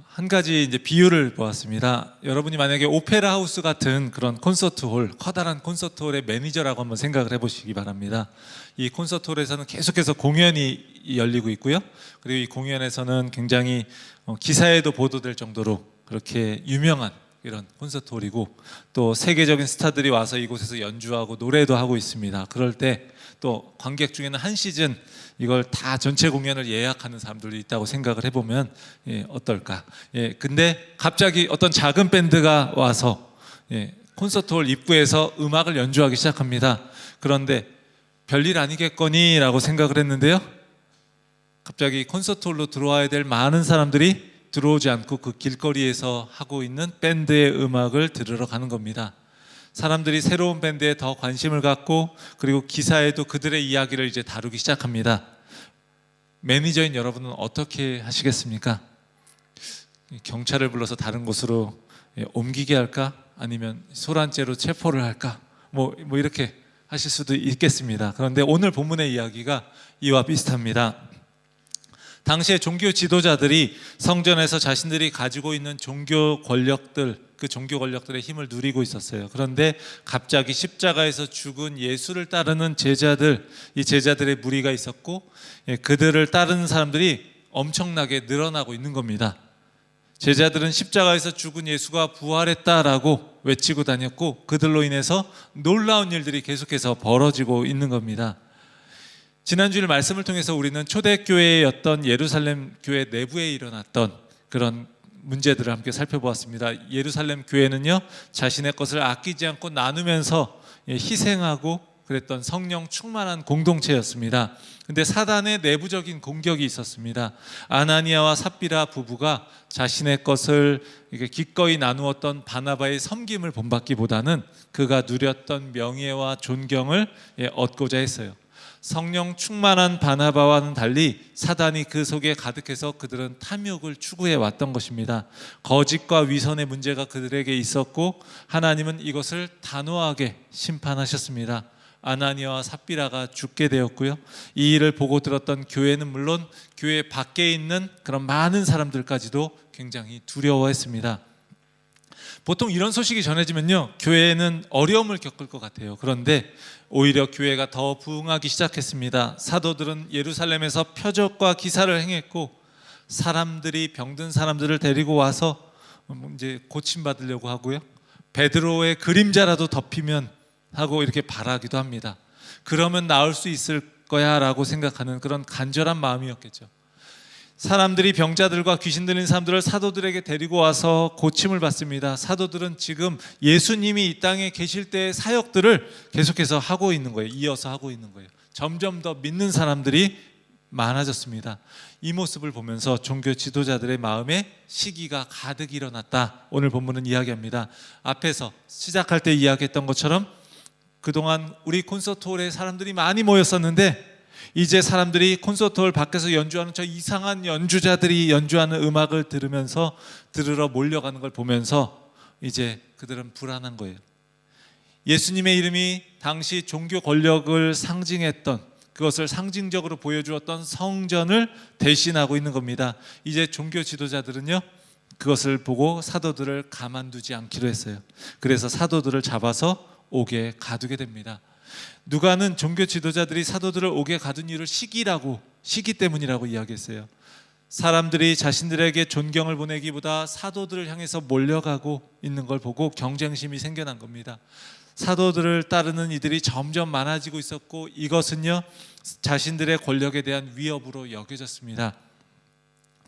한 가지 이제 비유를 보았습니다. 여러분이 만약에 오페라 하우스 같은 그런 콘서트홀, 커다란 콘서트홀의 매니저라고 한번 생각을 해보시기 바랍니다. 이 콘서트홀에서는 계속해서 공연이 열리고 있고요. 그리고 이 공연에서는 굉장히 기사에도 보도될 정도로 그렇게 유명한 이런 콘서트홀이고, 또 세계적인 스타들이 와서 이곳에서 연주하고 노래도 하고 있습니다. 그럴 때 또 관객 중에는 한 시즌 이걸 다 전체 공연을 예약하는 사람들도 있다고 생각을 해보면 어떨까. 근데 갑자기 어떤 작은 밴드가 와서 콘서트홀 입구에서 음악을 연주하기 시작합니다. 그런데 별일 아니겠거니 라고 생각을 했는데요, 갑자기 콘서트홀로 들어와야 될 많은 사람들이 들어오지 않고 그 길거리에서 하고 있는 밴드의 음악을 들으러 가는 겁니다. 사람들이 새로운 밴드에 더 관심을 갖고, 그리고 기사에도 그들의 이야기를 이제 다루기 시작합니다. 매니저인 여러분은 어떻게 하시겠습니까? 경찰을 불러서 다른 곳으로 옮기게 할까? 아니면 소란죄로 체포를 할까? 뭐 이렇게 하실 수도 있겠습니다. 그런데 오늘 본문의 이야기가 이와 비슷합니다. 당시의 종교 지도자들이 성전에서 자신들이 가지고 있는 종교 권력들, 그 종교 권력들의 힘을 누리고 있었어요. 그런데 갑자기 십자가에서 죽은 예수를 따르는 제자들, 이 제자들의 무리가 있었고, 그들을 따르는 사람들이 엄청나게 늘어나고 있는 겁니다. 제자들은 십자가에서 죽은 예수가 부활했다라고 외치고 다녔고, 그들로 인해서 놀라운 일들이 계속해서 벌어지고 있는 겁니다. 지난주일 말씀을 통해서 우리는 초대교회였던 예루살렘 교회 내부에 일어났던 그런 문제들을 함께 살펴보았습니다. 예루살렘 교회는요, 자신의 것을 아끼지 않고 나누면서 희생하고 그랬던 성령 충만한 공동체였습니다. 근데 사단의 내부적인 공격이 있었습니다. 아나니아와 삽비라 부부가 자신의 것을 기꺼이 나누었던 바나바의 섬김을 본받기보다는 그가 누렸던 명예와 존경을 얻고자 했어요. 성령 충만한 바나바와는 달리 사단이 그 속에 가득해서 그들은 탐욕을 추구해 왔던 것입니다. 거짓과 위선의 문제가 그들에게 있었고, 하나님은 이것을 단호하게 심판하셨습니다. 아나니아와 삽비라가 죽게 되었고요. 이 일을 보고 들었던 교회는 물론 교회 밖에 있는 그런 많은 사람들까지도 굉장히 두려워했습니다. 보통 이런 소식이 전해지면요, 교회는 어려움을 겪을 것 같아요. 그런데 오히려 교회가 더 부흥하기 시작했습니다. 사도들은 예루살렘에서 표적과 기사를 행했고, 사람들이 병든 사람들을 데리고 와서 이제 고침받으려고 하고요, 베드로의 그림자라도 덮이면 하고 이렇게 바라기도 합니다. 그러면 나을 수 있을 거야 라고 생각하는 그런 간절한 마음이었겠죠. 사람들이 병자들과 귀신 들린 사람들을 사도들에게 데리고 와서 고침을 받습니다. 사도들은 지금 예수님이 이 땅에 계실 때의 사역들을 계속해서 하고 있는 거예요. 이어서 하고 있는 거예요. 점점 더 믿는 사람들이 많아졌습니다. 이 모습을 보면서 종교 지도자들의 마음에 시기가 가득 일어났다. 오늘 본문은 이야기합니다. 앞에서 시작할 때 이야기했던 것처럼 그동안 우리 콘서트홀에 사람들이 많이 모였었는데, 이제 사람들이 콘서트홀 밖에서 연주하는 저 이상한 연주자들이 연주하는 음악을 들으러 몰려가는 걸 보면서 이제 그들은 불안한 거예요. 예수님의 이름이 당시 종교 권력을 상징했던, 그것을 상징적으로 보여주었던 성전을 대신하고 있는 겁니다. 이제 종교 지도자들은요, 그것을 보고 사도들을 가만두지 않기로 했어요. 그래서 사도들을 잡아서 옥에 가두게 됩니다. 누가는 종교 지도자들이 사도들을 옥에 가둔 이유를 시기 때문이라고 이야기했어요. 사람들이 자신들에게 존경을 보내기보다 사도들을 향해서 몰려가고 있는 걸 보고 경쟁심이 생겨난 겁니다. 사도들을 따르는 이들이 점점 많아지고 있었고, 이것은요, 자신들의 권력에 대한 위협으로 여겨졌습니다.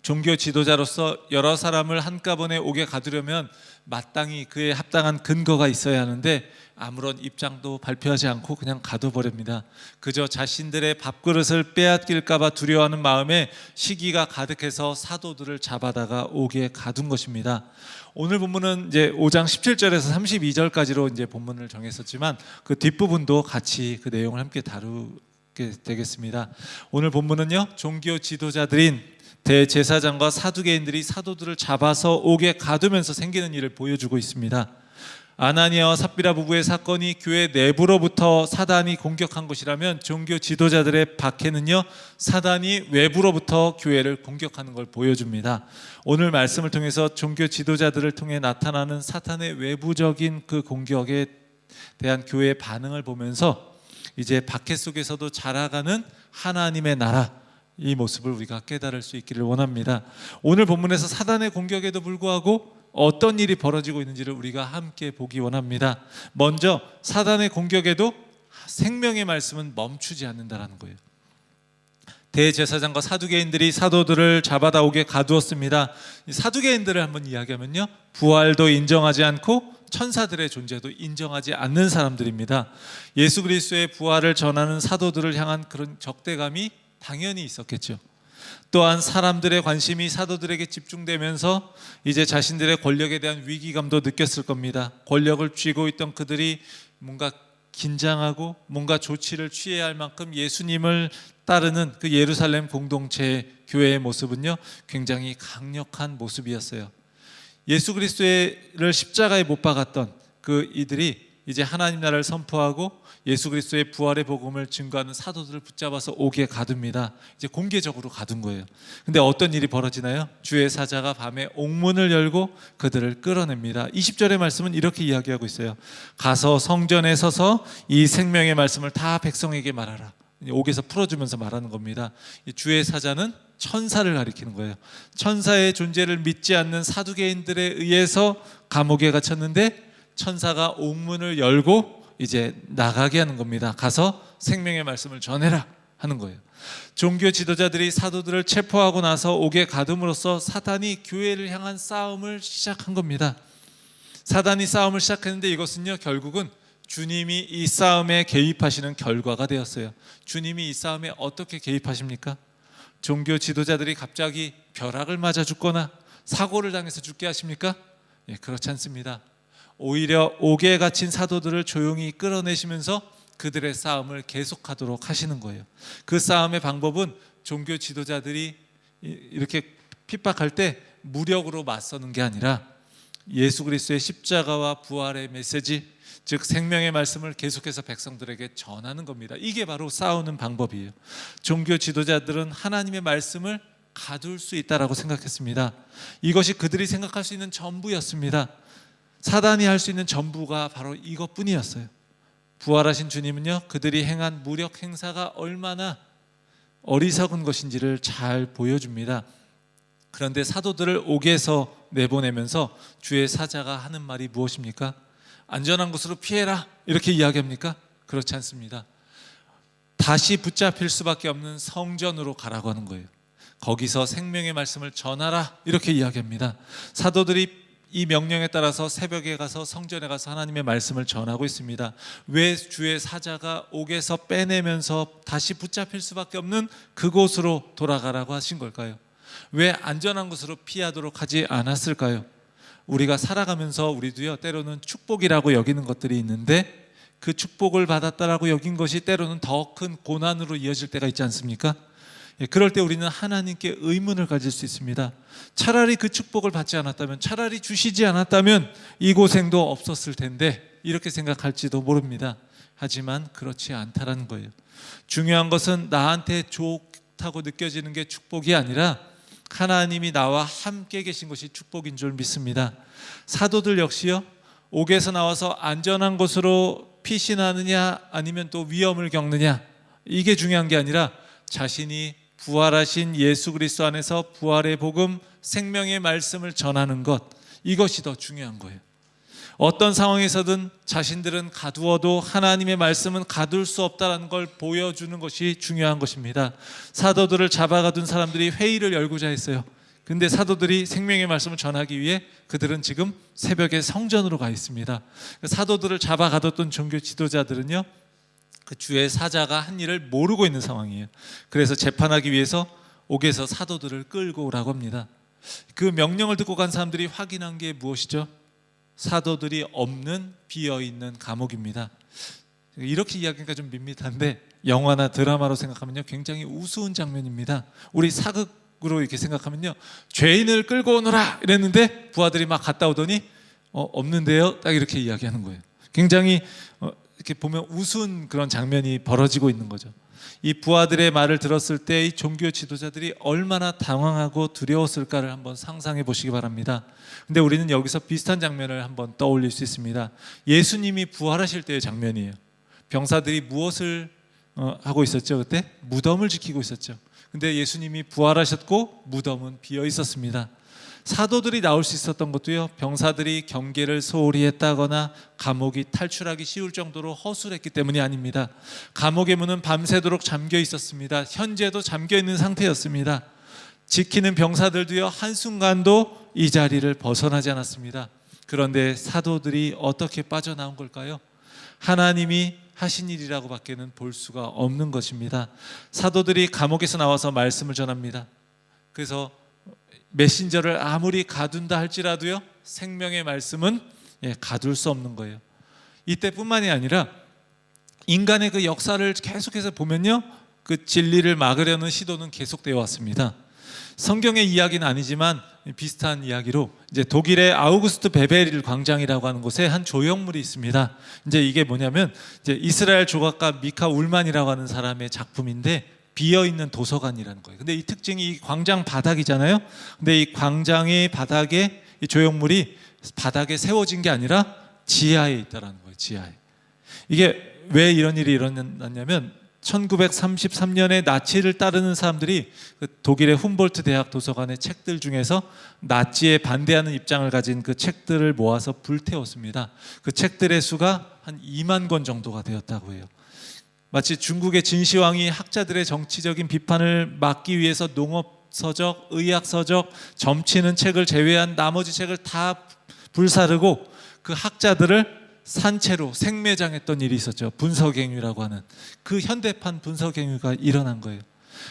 종교 지도자로서 여러 사람을 한꺼번에 옥에 가두려면 마땅히 그에 합당한 근거가 있어야 하는데, 아무런 입장도 발표하지 않고 그냥 가둬버립니다. 그저 자신들의 밥그릇을 빼앗길까 봐 두려워하는 마음에 시기가 가득해서 사도들을 잡아다가 옥에 가둔 것입니다. 오늘 본문은 이제 5장 17절에서 32절까지로 이제 본문을 정했었지만, 그 뒷부분도 같이 그 내용을 함께 다루게 되겠습니다. 오늘 본문은요, 종교 지도자들인 대제사장과 사두개인들이 사도들을 잡아서 옥에 가두면서 생기는 일을 보여주고 있습니다. 아나니아와 삽비라 부부의 사건이 교회 내부로부터 사단이 공격한 것이라면 종교 지도자들의 박해는요, 사단이 외부로부터 교회를 공격하는 걸 보여줍니다. 오늘 말씀을 통해서 종교 지도자들을 통해 나타나는 사탄의 외부적인 그 공격에 대한 교회의 반응을 보면서 이제 박해 속에서도 자라가는 하나님의 나라, 이 모습을 우리가 깨달을 수 있기를 원합니다. 오늘 본문에서 사단의 공격에도 불구하고 어떤 일이 벌어지고 있는지를 우리가 함께 보기 원합니다. 먼저 사단의 공격에도 생명의 말씀은 멈추지 않는다라는 거예요. 대제사장과 사두개인들이 사도들을 잡아다 옥에 가두었습니다. 사두개인들을 한번 이야기하면요, 부활도 인정하지 않고 천사들의 존재도 인정하지 않는 사람들입니다. 예수 그리스도의 부활을 전하는 사도들을 향한 그런 적대감이 당연히 있었겠죠. 또한 사람들의 관심이 사도들에게 집중되면서 이제 자신들의 권력에 대한 위기감도 느꼈을 겁니다. 권력을 쥐고 있던 그들이 뭔가 긴장하고 뭔가 조치를 취해야 할 만큼 예수님을 따르는 그 예루살렘 공동체 교회의 모습은요, 굉장히 강력한 모습이었어요. 예수 그리스도를 십자가에 못 박았던 그 이들이 이제 하나님 나라를 선포하고 예수 그리스도의 부활의 복음을 증거하는 사도들을 붙잡아서 옥에 가둡니다. 이제 공개적으로 가둔 거예요. 근데 어떤 일이 벌어지나요? 주의 사자가 밤에 옥문을 열고 그들을 끌어냅니다. 20절의 말씀은 이렇게 이야기하고 있어요. 가서 성전에 서서 이 생명의 말씀을 다 백성에게 말하라. 옥에서 풀어주면서 말하는 겁니다. 주의 사자는 천사를 가리키는 거예요. 천사의 존재를 믿지 않는 사두개인들에 의해서 감옥에 갇혔는데 천사가 옥문을 열고 이제 나가게 하는 겁니다. 가서 생명의 말씀을 전해라 하는 거예요. 종교 지도자들이 사도들을 체포하고 나서 옥에 가둠으로써 사단이 교회를 향한 싸움을 시작한 겁니다. 사단이 싸움을 시작했는데 이것은요, 결국은 주님이 이 싸움에 개입하시는 결과가 되었어요. 주님이 이 싸움에 어떻게 개입하십니까? 종교 지도자들이 갑자기 벼락을 맞아 죽거나 사고를 당해서 죽게 하십니까? 예, 그렇지 않습니다. 오히려 옥에 갇힌 사도들을 조용히 끌어내시면서 그들의 싸움을 계속하도록 하시는 거예요. 그 싸움의 방법은 종교 지도자들이 이렇게 핍박할 때 무력으로 맞서는 게 아니라 예수 그리스도의 십자가와 부활의 메시지, 즉 생명의 말씀을 계속해서 백성들에게 전하는 겁니다. 이게 바로 싸우는 방법이에요. 종교 지도자들은 하나님의 말씀을 가둘 수 있다라고 생각했습니다. 이것이 그들이 생각할 수 있는 전부였습니다. 사단이 할 수 있는 전부가 바로 이것뿐이었어요. 부활하신 주님은요, 그들이 행한 무력 행사가 얼마나 어리석은 것인지를 잘 보여줍니다. 그런데 사도들을 옥에서 내보내면서 주의 사자가 하는 말이 무엇입니까? 안전한 곳으로 피해라 이렇게 이야기합니까? 그렇지 않습니다. 다시 붙잡힐 수밖에 없는 성전으로 가라고 하는 거예요. 거기서 생명의 말씀을 전하라 이렇게 이야기합니다. 사도들이 이 명령에 따라서 새벽에 가서 성전에 가서 하나님의 말씀을 전하고 있습니다. 왜 주의 사자가 옥에서 빼내면서 다시 붙잡힐 수밖에 없는 그곳으로 돌아가라고 하신 걸까요? 왜 안전한 곳으로 피하도록 하지 않았을까요? 우리가 살아가면서 우리도요, 때로는 축복이라고 여기는 것들이 있는데 그 축복을 받았다라고 여긴 것이 때로는 더 큰 고난으로 이어질 때가 있지 않습니까? 그럴 때 우리는 하나님께 의문을 가질 수 있습니다. 차라리 그 축복을 받지 않았다면, 차라리 주시지 않았다면 이 고생도 없었을 텐데 이렇게 생각할지도 모릅니다. 하지만 그렇지 않다라는 거예요. 중요한 것은 나한테 좋다고 느껴지는 게 축복이 아니라 하나님이 나와 함께 계신 것이 축복인 줄 믿습니다. 사도들 역시요, 옥에서 나와서 안전한 곳으로 피신하느냐 아니면 또 위험을 겪느냐, 이게 중요한 게 아니라 자신이 부활하신 예수 그리스도 안에서 부활의 복음, 생명의 말씀을 전하는 것, 이것이 더 중요한 거예요. 어떤 상황에서든 자신들은 가두어도 하나님의 말씀은 가둘 수 없다는 걸 보여주는 것이 중요한 것입니다. 사도들을 잡아가둔 사람들이 회의를 열고자 했어요. 근데 사도들이 생명의 말씀을 전하기 위해 그들은 지금 새벽에 성전으로 가 있습니다. 사도들을 잡아가뒀던 종교 지도자들은요, 그 주의 사자가 한 일을 모르고 있는 상황이에요. 그래서 재판하기 위해서 옥에서 사도들을 끌고 오라고 합니다. 그 명령을 듣고 간 사람들이 확인한 게 무엇이죠? 사도들이 없는 비어있는 감옥입니다. 이렇게 이야기하니까 좀 밋밋한데 영화나 드라마로 생각하면요, 굉장히 우스운 장면입니다. 우리 사극으로 이렇게 생각하면요, 죄인을 끌고 오너라 이랬는데 부하들이 막 갔다 오더니 없는데요. 딱 이렇게 이야기하는 거예요. 굉장히 이렇게 보면 우스운 그런 장면이 벌어지고 있는 거죠. 이 부하들의 말을 들었을 때 이 종교 지도자들이 얼마나 당황하고 두려웠을까를 한번 상상해 보시기 바랍니다. 근데 우리는 여기서 비슷한 장면을 한번 떠올릴 수 있습니다. 예수님이 부활하실 때의 장면이에요. 병사들이 무엇을 하고 있었죠? 그때 무덤을 지키고 있었죠. 근데 예수님이 부활하셨고 무덤은 비어 있었습니다. 사도들이 나올 수 있었던 것도요, 병사들이 경계를 소홀히 했다거나 감옥이 탈출하기 쉬울 정도로 허술했기 때문이 아닙니다. 감옥의 문은 밤새도록 잠겨 있었습니다. 현재도 잠겨 있는 상태였습니다. 지키는 병사들도요, 한순간도 이 자리를 벗어나지 않았습니다. 그런데 사도들이 어떻게 빠져나온 걸까요? 하나님이 하신 일이라고 밖에는 볼 수가 없는 것입니다. 사도들이 감옥에서 나와서 말씀을 전합니다. 그래서 메신저를 아무리 가둔다 할지라도요, 생명의 말씀은 가둘 수 없는 거예요. 이때뿐만이 아니라 인간의 그 역사를 계속해서 보면요, 그 진리를 막으려는 시도는 계속되어 왔습니다. 성경의 이야기는 아니지만 비슷한 이야기로 이제 독일의 아우구스트 베베릴 광장이라고 하는 곳에 한 조형물이 있습니다. 이제 이게 뭐냐면 이제 이스라엘 조각가 미카 울만이라고 하는 사람의 작품인데 비어 있는 도서관이라는 거예요. 근데 이 특징이 이 광장 바닥이잖아요. 근데 이 광장의 바닥에 이 조형물이 바닥에 세워진 게 아니라 지하에 있다라는 거예요. 지하에. 이게 왜 이런 일이 일어났냐면 1933년에 나치를 따르는 사람들이 그 독일의 훔볼트 대학 도서관의 책들 중에서 나치에 반대하는 입장을 가진 그 책들을 모아서 불태웠습니다. 그 책들의 수가 한 2만 권 정도가 되었다고 해요. 마치 중국의 진시황이 학자들의 정치적인 비판을 막기 위해서 농업서적, 의학서적, 점치는 책을 제외한 나머지 책을 다 불사르고 그 학자들을 산채로 생매장했던 일이 있었죠. 분서갱유라고 하는 그 현대판 분서갱유가 일어난 거예요.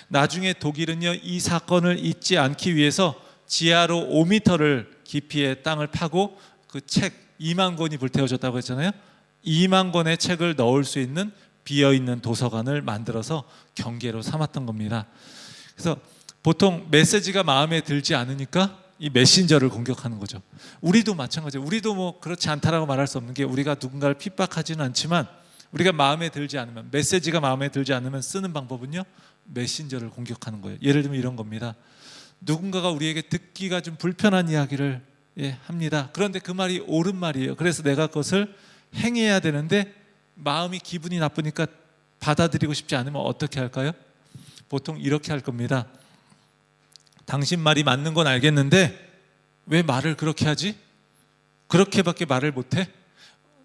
나중에 독일은요, 이 사건을 잊지 않기 위해서 지하로 5m를 깊이의 땅을 파고 그 책 2만 권이 불태워졌다고 했잖아요. 2만 권의 책을 넣을 수 있는 비어있는 도서관을 만들어서 경계로 삼았던 겁니다. 그래서 보통 메시지가 마음에 들지 않으니까 이 메신저를 공격하는 거죠. 우리도 마찬가지예요. 우리도 뭐 그렇지 않다라고 말할 수 없는 게 우리가 누군가를 핍박하지는 않지만 우리가 마음에 들지 않으면, 메시지가 마음에 들지 않으면 쓰는 방법은요, 메신저를 공격하는 거예요. 예를 들면 이런 겁니다. 누군가가 우리에게 듣기가 좀 불편한 이야기를 합니다. 그런데 그 말이 옳은 말이에요. 그래서 내가 그것을 행해야 되는데 마음이 기분이 나쁘니까 받아들이고 싶지 않으면 어떻게 할까요? 보통 이렇게 할 겁니다. 당신 말이 맞는 건 알겠는데 왜 말을 그렇게 하지? 그렇게밖에 말을 못해?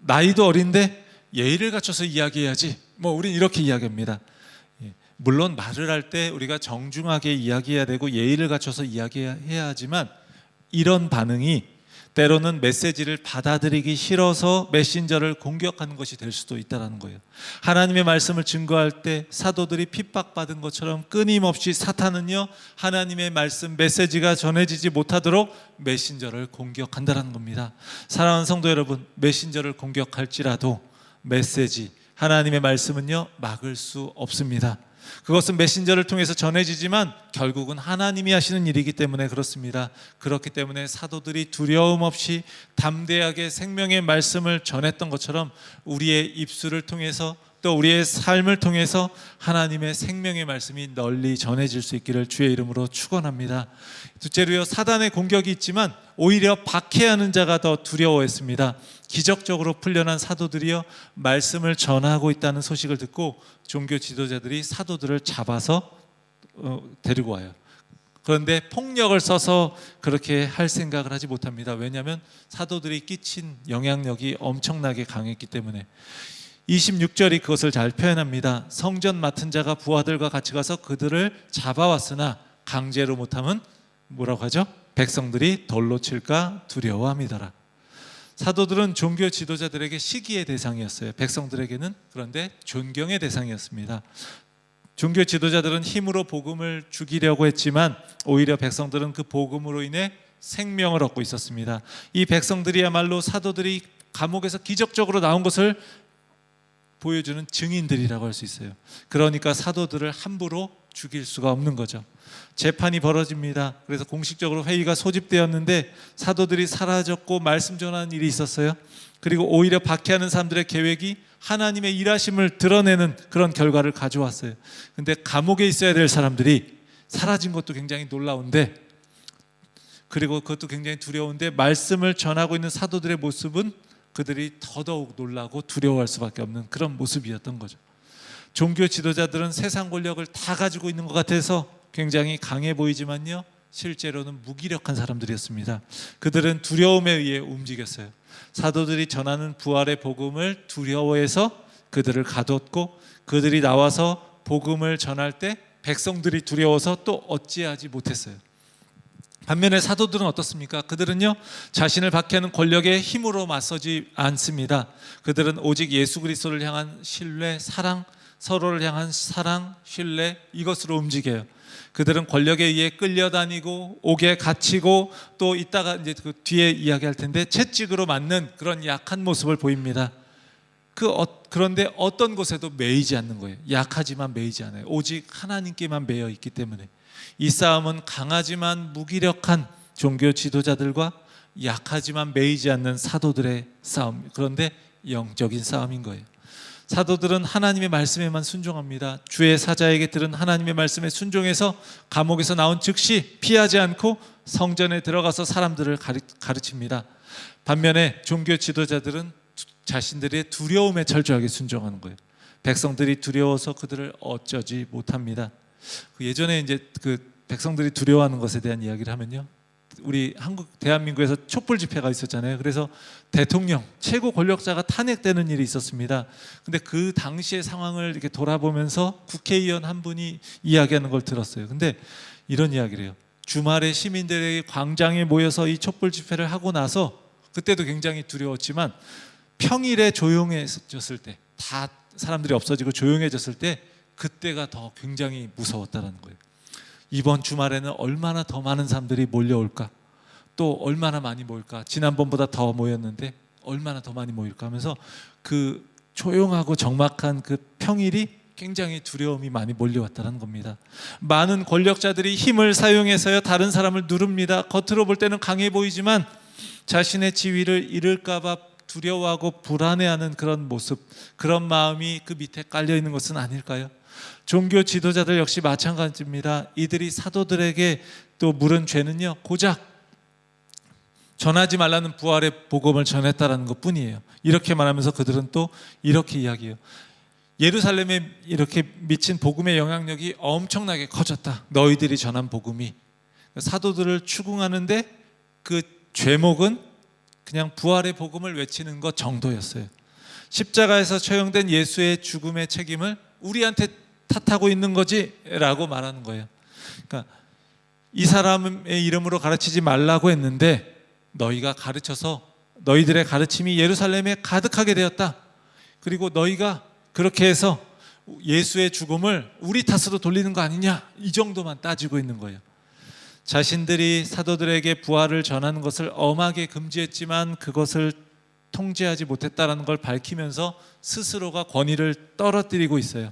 나이도 어린데 예의를 갖춰서 이야기해야지. 뭐 우린 이렇게 이야기합니다. 물론 말을 할 때 우리가 정중하게 이야기해야 되고 예의를 갖춰서 이야기해야 하지만 이런 반응이 때로는 메시지를 받아들이기 싫어서 메신저를 공격하는 것이 될 수도 있다는 거예요. 하나님의 말씀을 증거할 때 사도들이 핍박받은 것처럼 끊임없이 사탄은요, 하나님의 말씀 메시지가 전해지지 못하도록 메신저를 공격한다는 겁니다. 사랑하는 성도 여러분, 메신저를 공격할지라도 메시지, 하나님의 말씀은요, 막을 수 없습니다. 그것은 메신저를 통해서 전해지지만 결국은 하나님이 하시는 일이기 때문에 그렇습니다. 그렇기 때문에 사도들이 두려움 없이 담대하게 생명의 말씀을 전했던 것처럼 우리의 입술을 통해서 또 우리의 삶을 통해서 하나님의 생명의 말씀이 널리 전해질 수 있기를 주의 이름으로 축원합니다. 둘째로요, 사단의 공격이 있지만 오히려 박해하는 자가 더 두려워했습니다. 기적적으로 풀려난 사도들이요, 말씀을 전하고 있다는 소식을 듣고 종교 지도자들이 사도들을 잡아서 데리고 와요. 그런데 폭력을 써서 그렇게 할 생각을 하지 못합니다. 왜냐하면 사도들이 끼친 영향력이 엄청나게 강했기 때문에. 26절이 그것을 잘 표현합니다. 성전 맡은 자가 부하들과 같이 가서 그들을 잡아왔으나 강제로 못하면 뭐라고 하죠? 백성들이 돌로 칠까 두려워함이더라. 사도들은 종교 지도자들에게 시기의 대상이었어요. 백성들에게는 그런데 존경의 대상이었습니다. 종교 지도자들은 힘으로 복음을 죽이려고 했지만 오히려 백성들은 그 복음으로 인해 생명을 얻고 있었습니다. 이 백성들이야말로 사도들이 감옥에서 기적적으로 나온 것을 보여주는 증인들이라고 할 수 있어요. 그러니까 사도들을 함부로 죽일 수가 없는 거죠. 재판이 벌어집니다. 그래서 공식적으로 회의가 소집되었는데 사도들이 사라졌고 말씀 전하는 일이 있었어요. 그리고 오히려 박해하는 사람들의 계획이 하나님의 일하심을 드러내는 그런 결과를 가져왔어요. 근데 감옥에 있어야 될 사람들이 사라진 것도 굉장히 놀라운데, 그리고 그것도 굉장히 두려운데, 말씀을 전하고 있는 사도들의 모습은 그들이 더더욱 놀라고 두려워할 수밖에 없는 그런 모습이었던 거죠. 종교 지도자들은 세상 권력을 다 가지고 있는 것 같아서 굉장히 강해 보이지만요, 실제로는 무기력한 사람들이었습니다. 그들은 두려움에 의해 움직였어요. 사도들이 전하는 부활의 복음을 두려워해서 그들을 가뒀고, 그들이 나와서 복음을 전할 때 백성들이 두려워서 또 어찌하지 못했어요. 반면에 사도들은 어떻습니까? 그들은요, 자신을 박해하는 권력의 힘으로 맞서지 않습니다. 그들은 오직 예수 그리스도를 향한 신뢰, 사랑, 서로를 향한 사랑, 신뢰, 이것으로 움직여요. 그들은 권력에 의해 끌려다니고 옥에 갇히고, 또 이따가 이제 그 뒤에 이야기할 텐데 채찍으로 맞는 그런 약한 모습을 보입니다. 그런데 어떤 곳에도 매이지 않는 거예요. 약하지만 매이지 않아요. 오직 하나님께만 매여 있기 때문에. 이 싸움은 강하지만 무기력한 종교 지도자들과 약하지만 매이지 않는 사도들의 싸움, 그런데 영적인 싸움인 거예요. 사도들은 하나님의 말씀에만 순종합니다. 주의 사자에게 들은 하나님의 말씀에 순종해서 감옥에서 나온 즉시 피하지 않고 성전에 들어가서 사람들을 가르칩니다. 반면에 종교 지도자들은 자신들의 두려움에 철저하게 순종하는 거예요. 백성들이 두려워서 그들을 어쩌지 못합니다. 예전에 이제 그 백성들이 두려워하는 것에 대한 이야기를 하면요, 우리 한국 대한민국에서 촛불 집회가 있었잖아요. 그래서 대통령, 최고 권력자가 탄핵되는 일이 있었습니다. 근데 그 당시의 상황을 이렇게 돌아보면서 국회의원 한 분이 이야기하는 걸 들었어요. 근데 이런 이야기를 해요. 주말에 시민들이 광장에 모여서 이 촛불 집회를 하고 나서 그때도 굉장히 두려웠지만 평일에 조용해졌을 때, 다 사람들이 없어지고 조용해졌을 때, 그때가 더 굉장히 무서웠다는 거예요. 이번 주말에는 얼마나 더 많은 사람들이 몰려올까, 또 얼마나 많이 모일까, 지난번보다 더 모였는데 얼마나 더 많이 모일까 하면서 그 조용하고 적막한 그 평일이 굉장히 두려움이 많이 몰려왔다는 겁니다. 많은 권력자들이 힘을 사용해서요 다른 사람을 누릅니다. 겉으로 볼 때는 강해 보이지만 자신의 지위를 잃을까 봐 두려워하고 불안해하는 그런 모습, 그런 마음이 그 밑에 깔려 있는 것은 아닐까요? 종교 지도자들 역시 마찬가지입니다. 이들이 사도들에게 또 물은 죄는요, 고작 전하지 말라는 부활의 복음을 전했다라는 것뿐이에요. 이렇게 말하면서 그들은 또 이렇게 이야기해요. 예루살렘에 이렇게 미친 복음의 영향력이 엄청나게 커졌다. 너희들이 전한 복음이. 사도들을 추궁하는데 그 죄목은 그냥 부활의 복음을 외치는 것 정도였어요. 십자가에서 처형된 예수의 죽음의 책임을 우리한테 탓하고 있는 거지 라고 말하는 거예요. 그러니까 이 사람의 이름으로 가르치지 말라고 했는데 너희가 가르쳐서 너희들의 가르침이 예루살렘에 가득하게 되었다. 그리고 너희가 그렇게 해서 예수의 죽음을 우리 탓으로 돌리는 거 아니냐, 이 정도만 따지고 있는 거예요. 자신들이 사도들에게 부활을 전하는 것을 엄하게 금지했지만 그것을 통제하지 못했다는 걸 밝히면서 스스로가 권위를 떨어뜨리고 있어요.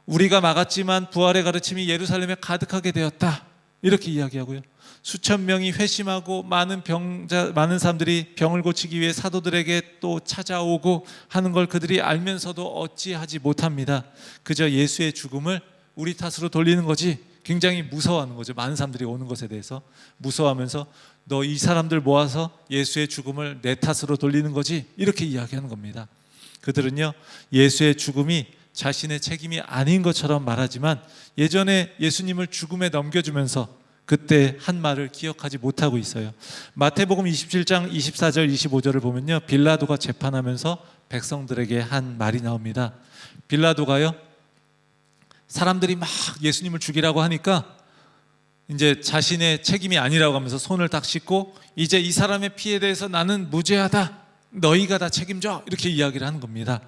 우리가 막았지만 부활의 가르침이 예루살렘에 가득하게 되었다, 이렇게 이야기하고요. 수천 명이 회심하고 많은 사람들이 병을 고치기 위해 사도들에게 또 찾아오고 하는 걸 그들이 알면서도 어찌하지 못합니다. 그저 예수의 죽음을 우리 탓으로 돌리는 거지. 굉장히 무서워하는 거죠. 많은 사람들이 오는 것에 대해서 무서워하면서 너 이 사람들 모아서 예수의 죽음을 내 탓으로 돌리는 거지, 이렇게 이야기하는 겁니다. 그들은요, 예수의 죽음이 자신의 책임이 아닌 것처럼 말하지만 예전에 예수님을 죽음에 넘겨주면서 그때 한 말을 기억하지 못하고 있어요. 마태복음 27장 24절 25절을 보면요, 빌라도가 재판하면서 백성들에게 한 말이 나옵니다. 빌라도가요, 사람들이 막 예수님을 죽이라고 하니까 이제 자신의 책임이 아니라고 하면서 손을 딱 씻고 이제 이 사람의 피에 대해서 나는 무죄하다, 너희가 다 책임져, 이렇게 이야기를 하는 겁니다.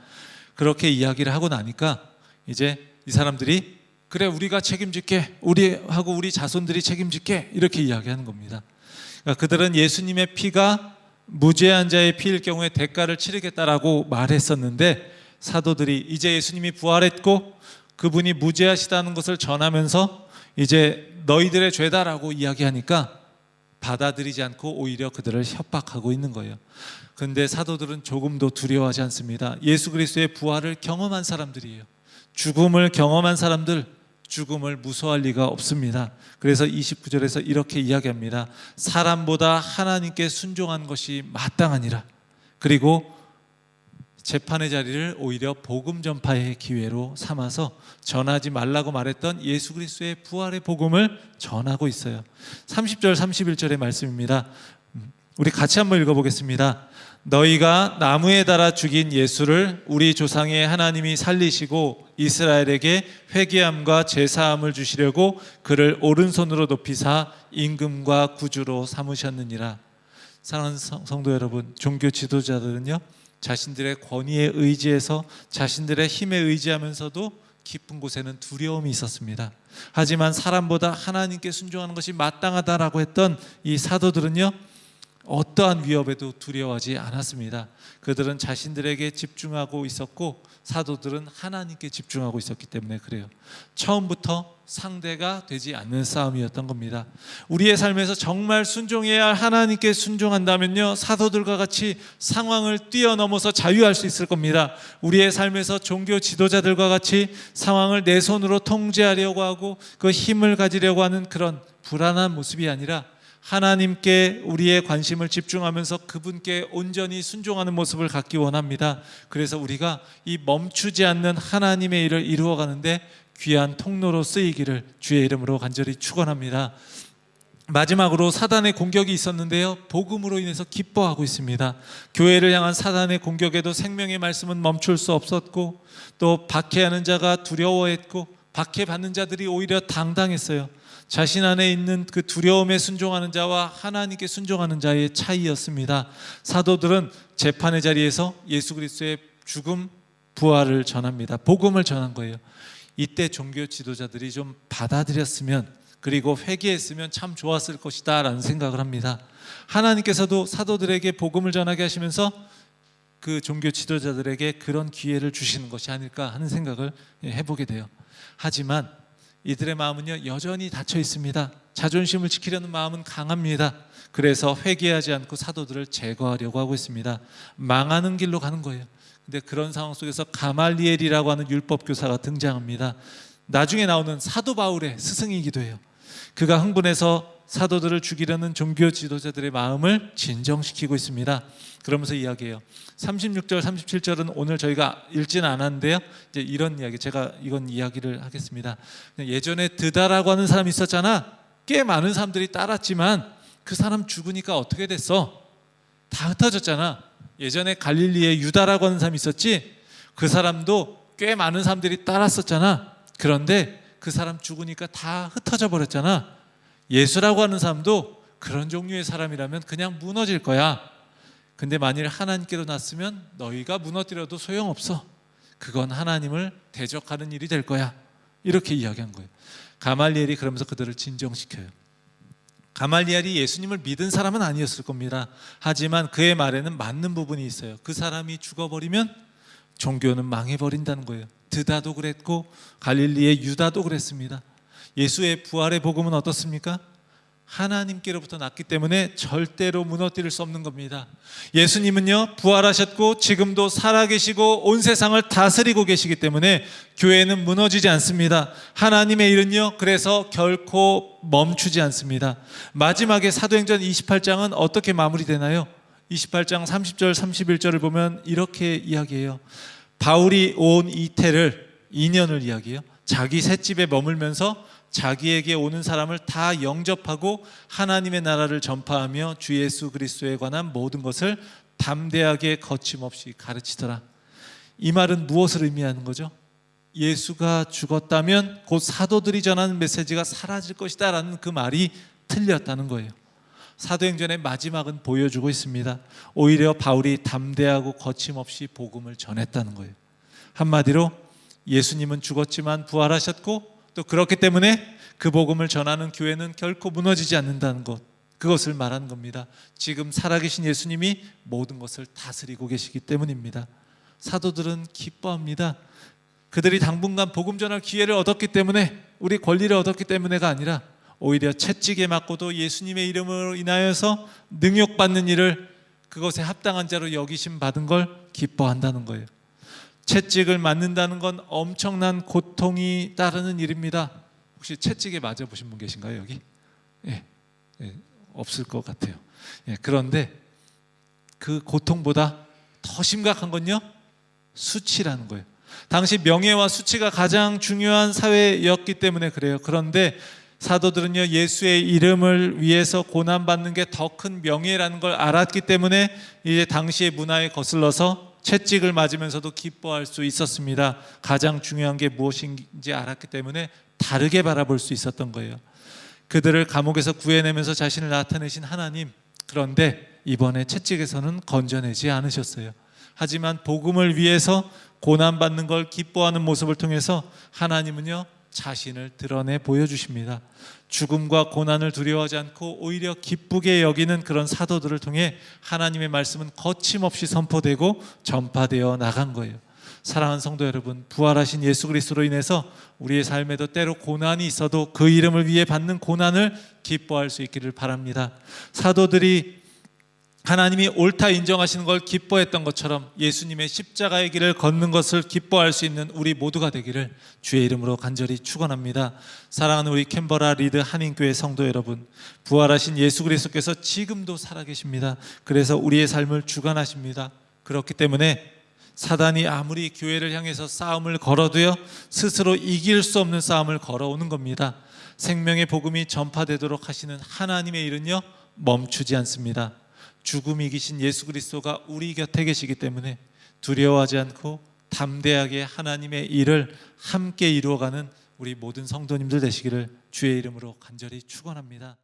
그렇게 이야기를 하고 나니까 이제 이 사람들이 그래 우리가 책임질게, 우리하고 우리 자손들이 책임질게, 이렇게 이야기하는 겁니다. 그러니까 그들은 예수님의 피가 무죄한 자의 피일 경우에 대가를 치르겠다라고 말했었는데 사도들이 이제 예수님이 부활했고 그분이 무죄하시다는 것을 전하면서 이제 너희들의 죄다라고 이야기하니까 받아들이지 않고 오히려 그들을 협박하고 있는 거예요. 그런데 사도들은 조금도 두려워하지 않습니다. 예수 그리스도의 부활을 경험한 사람들이에요. 죽음을 경험한 사람들, 죽음을 무서워할 리가 없습니다. 그래서 29절에서 이렇게 이야기합니다. 사람보다 하나님께 순종한 것이 마땅하니라. 그리고 재판의 자리를 오히려 복음 전파의 기회로 삼아서 전하지 말라고 말했던 예수 그리스도의 부활의 복음을 전하고 있어요. 30절 31절의 말씀입니다. 우리 같이 한번 읽어보겠습니다. 너희가 나무에 달아 죽인 예수를 우리 조상의 하나님이 살리시고 이스라엘에게 회개함과 제사함을 주시려고 그를 오른손으로 높이사 임금과 구주로 삼으셨느니라. 사랑하는 성도 여러분, 종교 지도자들은요, 자신들의 권위에 의지해서 자신들의 힘에 의지하면서도 깊은 곳에는 두려움이 있었습니다. 하지만 사람보다 하나님께 순종하는 것이 마땅하다라고 했던 이 사도들은요, 어떠한 위협에도 두려워하지 않았습니다. 그들은 자신들에게 집중하고 있었고 사도들은 하나님께 집중하고 있었기 때문에 그래요. 처음부터 상대가 되지 않는 싸움이었던 겁니다. 우리의 삶에서 정말 순종해야 할 하나님께 순종한다면요, 사도들과 같이 상황을 뛰어넘어서 자유할 수 있을 겁니다. 우리의 삶에서 종교 지도자들과 같이 상황을 내 손으로 통제하려고 하고 그 힘을 가지려고 하는 그런 불안한 모습이 아니라 하나님께 우리의 관심을 집중하면서 그분께 온전히 순종하는 모습을 갖기 원합니다. 그래서 우리가 이 멈추지 않는 하나님의 일을 이루어가는데 귀한 통로로 쓰이기를 주의 이름으로 간절히 축원합니다. 마지막으로 사단의 공격이 있었는데요, 복음으로 인해서 기뻐하고 있습니다. 교회를 향한 사단의 공격에도 생명의 말씀은 멈출 수 없었고, 또 박해하는 자가 두려워했고 박해받는 자들이 오히려 당당했어요. 자신 안에 있는 그 두려움에 순종하는 자와 하나님께 순종하는 자의 차이였습니다. 사도들은 재판의 자리에서 예수 그리스도의 죽음, 부활을 전합니다. 복음을 전한 거예요. 이때 종교 지도자들이 좀 받아들였으면, 그리고 회개했으면 참 좋았을 것이다 라는 생각을 합니다. 하나님께서도 사도들에게 복음을 전하게 하시면서 그 종교 지도자들에게 그런 기회를 주시는 것이 아닐까 하는 생각을 해보게 돼요. 하지만 이들의 마음은요, 여전히 닫혀 있습니다. 자존심을 지키려는 마음은 강합니다. 그래서 회개하지 않고 사도들을 제거하려고 하고 있습니다. 망하는 길로 가는 거예요. 근데 그런 상황 속에서 가말리엘이라고 하는 율법 교사가 등장합니다. 나중에 나오는 사도 바울의 스승이기도 해요. 그가 흥분해서 사도들을 죽이려는 종교 지도자들의 마음을 진정시키고 있습니다. 그러면서 이야기해요. 36절 37절은 오늘 저희가 읽지는 않았는데요, 이제 이런 이야기, 제가 이건 이야기를 하겠습니다. 예전에 드다라고 하는 사람이 있었잖아. 꽤 많은 사람들이 따랐지만 그 사람 죽으니까 어떻게 됐어? 다 흩어졌잖아. 예전에 갈릴리에 유다라고 하는 사람이 있었지. 그 사람도 꽤 많은 사람들이 따랐었잖아. 그런데 그 사람 죽으니까 다 흩어져 버렸잖아. 예수라고 하는 사람도 그런 종류의 사람이라면 그냥 무너질 거야. 근데 만일 하나님께로 났으면 너희가 무너뜨려도 소용없어. 그건 하나님을 대적하는 일이 될 거야. 이렇게 이야기한 거예요. 가말리엘이 그러면서 그들을 진정시켜요. 가말리엘이 예수님을 믿은 사람은 아니었을 겁니다. 하지만 그의 말에는 맞는 부분이 있어요. 그 사람이 죽어버리면 종교는 망해버린다는 거예요. 드다도 그랬고 갈릴리의 유다도 그랬습니다. 예수의 부활의 복음은 어떻습니까? 하나님께로부터 났기 때문에 절대로 무너뜨릴 수 없는 겁니다. 예수님은요, 부활하셨고 지금도 살아계시고 온 세상을 다스리고 계시기 때문에 교회는 무너지지 않습니다. 하나님의 일은요, 그래서 결코 멈추지 않습니다. 마지막에 사도행전 28장은 어떻게 마무리되나요? 28장 30절 31절을 보면 이렇게 이야기해요. 바울이 온 이태를, 2년을 이야기해요. 자기 셋집에 머물면서 자기에게 오는 사람을 다 영접하고 하나님의 나라를 전파하며 주 예수 그리스도에 관한 모든 것을 담대하게 거침없이 가르치더라. 이 말은 무엇을 의미하는 거죠? 예수가 죽었다면 곧 사도들이 전하는 메시지가 사라질 것이다 라는 그 말이 틀렸다는 거예요. 사도행전의 마지막은 보여주고 있습니다. 오히려 바울이 담대하고 거침없이 복음을 전했다는 거예요. 한마디로 예수님은 죽었지만 부활하셨고, 또 그렇기 때문에 그 복음을 전하는 교회는 결코 무너지지 않는다는 것, 그것을 말하는 겁니다. 지금 살아계신 예수님이 모든 것을 다스리고 계시기 때문입니다. 사도들은 기뻐합니다. 그들이 당분간 복음 전할 기회를 얻었기 때문에 우리 권리를 얻었기 때문에가 아니라 오히려 채찍에 맞고도 예수님의 이름으로 인하여서 능욕받는 일을 그것에 합당한 자로 여기심 받은 걸 기뻐한다는 거예요. 채찍을 맞는다는 건 엄청난 고통이 따르는 일입니다. 혹시 채찍에 맞아보신 분 계신가요, 여기? 예, 없을 것 같아요. 그런데 그 고통보다 더 심각한 건요, 수치라는 거예요. 당시 명예와 수치가 가장 중요한 사회였기 때문에 그래요. 그런데 사도들은요, 예수의 이름을 위해서 고난받는 게 더 큰 명예라는 걸 알았기 때문에 이제 당시의 문화에 거슬러서 채찍을 맞으면서도 기뻐할 수 있었습니다. 가장 중요한 게 무엇인지 알았기 때문에 다르게 바라볼 수 있었던 거예요. 그들을 감옥에서 구해내면서 자신을 나타내신 하나님, 그런데 이번에 채찍에서는 건져내지 않으셨어요. 하지만 복음을 위해서 고난받는 걸 기뻐하는 모습을 통해서 하나님은요, 자신을 드러내 보여주십니다. 죽음과 고난을 두려워하지 않고 오히려 기쁘게 여기는 그런 사도들을 통해 하나님의 말씀은 거침없이 선포되고 전파되어 나간 거예요. 사랑하는 성도 여러분, 부활하신 예수 그리스도로 인해서 우리의 삶에도 때로 고난이 있어도 그 이름을 위해 받는 고난을 기뻐할 수 있기를 바랍니다. 사도들이 하나님이 옳다 인정하시는 걸 기뻐했던 것처럼 예수님의 십자가의 길을 걷는 것을 기뻐할 수 있는 우리 모두가 되기를 주의 이름으로 간절히 축원합니다. 사랑하는 우리 캔버라 리드 한인교회 성도 여러분, 부활하신 예수 그리스도께서 지금도 살아계십니다. 그래서 우리의 삶을 주관하십니다. 그렇기 때문에 사단이 아무리 교회를 향해서 싸움을 걸어도요, 스스로 이길 수 없는 싸움을 걸어오는 겁니다. 생명의 복음이 전파되도록 하시는 하나님의 일은요, 멈추지 않습니다. 죽음이 이기신 예수 그리스도가 우리 곁에 계시기 때문에 두려워하지 않고 담대하게 하나님의 일을 함께 이루어가는 우리 모든 성도님들 되시기를 주의 이름으로 간절히 축원합니다.